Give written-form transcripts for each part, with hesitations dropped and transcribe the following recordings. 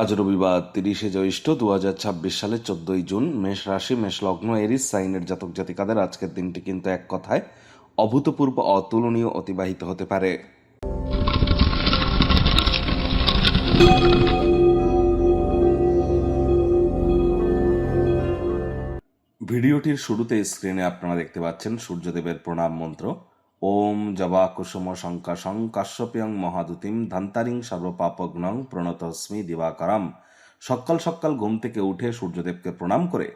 আজ রবিবার 30শে জ্যৈষ্ঠ 2026 সালের 14ই জুন। মেষ রাশি, মেষ লগ্ন, এরিস সাইনের জাতক জাতিকাদের আজকের দিনটি কিন্তু এক কথায় অভূতপূর্ব, অতুলনীয় অতিবাহিত হতে পারে। ভিডিওটির শুরুতে স্ক্রিনে আপনারা দেখতে পাচ্ছেন সূর্যদেবের প্রণাম মন্ত্র। ওম জবা কুসুম শঙ্কাশং কাশ্যপ্যং মহাদুতিম ধান্তারিং সর্বপাপগ্নং প্রণতস্মি দিবাকরম। সকাল সকাল ঘুম থেকে উঠে সূর্যদেবকে প্রণাম করে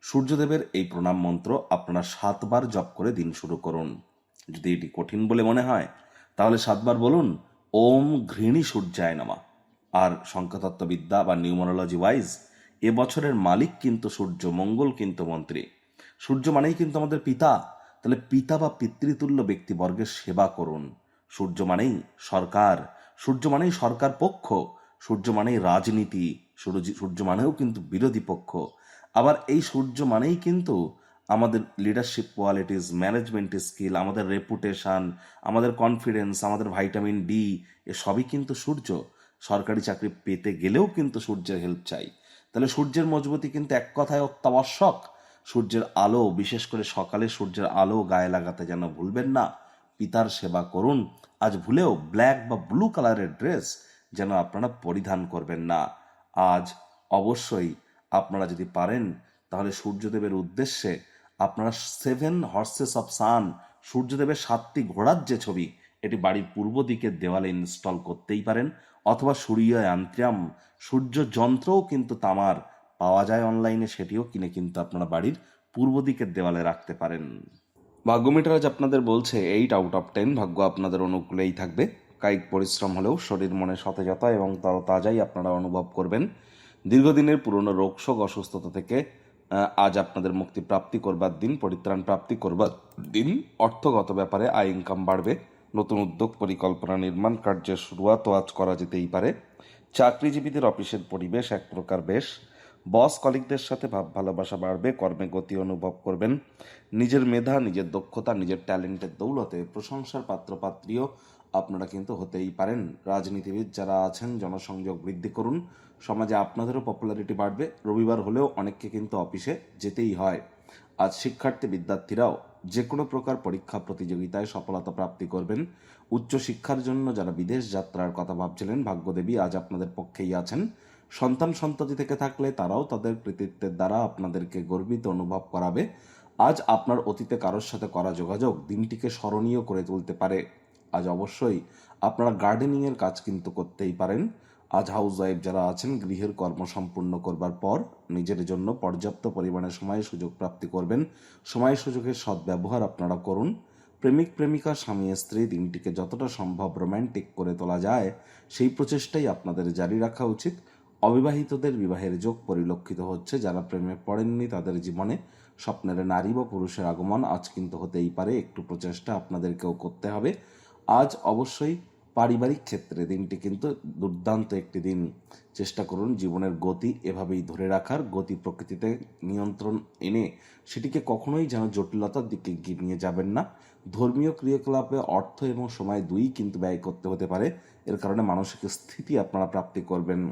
সূর্যদেবের এই প্রণাম মন্ত্র আপনারা 7বার জপ করে দিন শুরু করুন। যদি এটি কঠিন বলে মনে হয় তাহলে 7বার বলুন ওম ঘৃণী সূর্যায় নমঃ। আর সংখ্যাতত্ত্ববিদ্যা বা নিউমারোলজি ওয়াইজ এবছরের মালিক কিন্তু সূর্য, মঙ্গল কিন্তু মন্ত্রী। সূর্য মানেই কিন্তু আমাদের পিতা, তাহলে পিতা বা পিতৃতুল্য ব্যক্তিবর্গের সেবা করুন। সূর্য মানেই সরকার, সূর্য মানেই সরকার পক্ষ, সূর্য মানেই রাজনীতি, সূর্য মানেও কিন্তু বিরোধী পক্ষ। আবার এই সূর্য মানেই কিন্তু আমাদের লিডারশিপ কোয়ালিটিস, ম্যানেজমেন্ট স্কিল, আমাদের রেপুটেশন, আমাদের কনফিডেন্স, আমাদের ভাইটামিন ডি, এসবই কিন্তু সূর্য। সরকারি চাকরি পেতে গেলেও কিন্তু সূর্যের হেল্প চাই। তাহলে সূর্যের মজবুতি কিন্তু এক কথায় অত্যাবশ্যক। সূর্যের আলো, বিশেষ করে সকালে সূর্যের আলো গায়ে লাগাতে যেন ভুলবেন না। পিতার সেবা করুন। আজ ভুলেও ব্ল্যাক বা ব্লু কালারের ড্রেস যেন আপনারা পরিধান করবেন না। আজ অবশ্যই আপনারা যদি পারেন তাহলে সূর্যদেবের উদ্দেশ্যে আপনারা 7 হর্সেস অফ সান, সূর্যদেবের 7টি ঘোড়ার যে ছবি, এটি বাড়ির পূর্ব দিকের দেওয়ালে ইনস্টল করতেই পারেন। অথবা সূর্য যান্ত্রিয়াম, সূর্য যন্ত্রও কিন্তু তামার পাওয়া যায় অনলাইনে, সেটিও কিনে কিন্তু আপনারা বাড়ির পূর্ব দিকের দেওয়ালে রাখতে পারেন। ভাগ্যমিটার আজ আপনাদের বলছে 8/10, ভাগ্য আপনাদের অনুকূলেই থাকবে। কায়িক পরিশ্রম হলেও শরীর মনে সতেজতা এবং তরতাজাই আপনারা অনুভব করবেন। দীর্ঘদিনের পুরনো রোগশোক, অসুস্থতা থেকে আজ আপনাদের মুক্তি প্রাপ্তি করবার দিন, পরিত্রাণ প্রাপ্তি করবার দিন। অর্থগত ব্যাপারে আয় ইনকাম বাড়বে। নতুন উদ্যোগ, পরিকল্পনা, নির্মাণ কার্যের শুরুয়াতও আজ করা যেতেই পারে। চাকরিজীবীদের অফিসের পরিবেশ এক প্রকার বেশ। বস কলিগদের সাথে ভাব ভালোবাসা বাড়বে, কর্মে গতি অনুভব করবেন। নিজের মেধা, নিজের দক্ষতা, নিজের ট্যালেন্টের দৌলতে প্রশংসার পাত্রপাত্রীও আপনারা কিন্তু হতেই পারেন। রাজনীতিবিদ যারা আছেন জনসংযোগ বৃদ্ধি করুন, সমাজে আপনাদেরও পপুলারিটি বাড়বে। রবিবার হলেও অনেককে কিন্তু অফিসে যেতেই হয়। আজ শিক্ষার্থী বিদ্যার্থীরাও যে কোনো প্রকার পরীক্ষা প্রতিযোগিতায় সফলতা প্রাপ্তি করবেন। উচ্চশিক্ষার জন্য যারা বিদেশ যাত্রার কথা ভাবছিলেন, ভাগ্যদেবী আজ আপনাদের পক্ষেই আছেন। সন্তান সন্ততি থেকে থাকলে তারাও তাদের কৃতিত্বের দ্বারা আপনাদেরকে গর্বিত অনুভব করাবে। আজ আপনার অতীতে কারোর সাথে করা যোগাযোগ দিনটিকে স্মরণীয় করে তুলতে পারে। আজ অবশ্যই আপনারা গার্ডেনিংয়ের কাজ কিন্তু করতেই পারেন। আজ হাউস ওয়াইফ যারা আছেন গৃহের কর্ম সম্পূর্ণ করবার পর নিজের জন্য পর্যাপ্ত পরিমাণে সময় সুযোগ প্রাপ্তি করবেন। সময় সুযোগের সদ্ব্যবহার আপনারা করুন। প্রেমিক প্রেমিকা, স্বামী স্ত্রী দিনটিকে যতটা সম্ভব রোম্যান্টিক করে তোলা যায় সেই প্রচেষ্টাই আপনাদের জারি রাখা উচিত। অবিবাহিতদের বিবাহের যোগ পরিলক্ষিত হচ্ছে। যারা প্রেমে পড়েননি তাদের জীবনে স্বপ্নের নারী বা পুরুষের আগমন আজ কিন্তু হতেই পারে। একটু প্রচেষ্টা আপনাদেরকেও করতে হবে। আজ অবশ্যই পারিবারিক ক্ষেত্রে দিনটি কিন্তু দুর্দান্ত একটি দিন। চেষ্টা করুন জীবনের গতি এভাবেই ধরে রাখার, গতি প্রকৃতিতে নিয়ন্ত্রণ এনে সেটিকে কখনোই যেন জটিলতার দিকে নিয়ে যাবেন না। ধর্মীয় ক্রিয়াকলাপে অর্থ এবং সময় দুই কিন্তু ব্যয় করতে হতে পারে। এর কারণে মানসিক স্থিতি আপনারা প্রাপ্তি করবেন।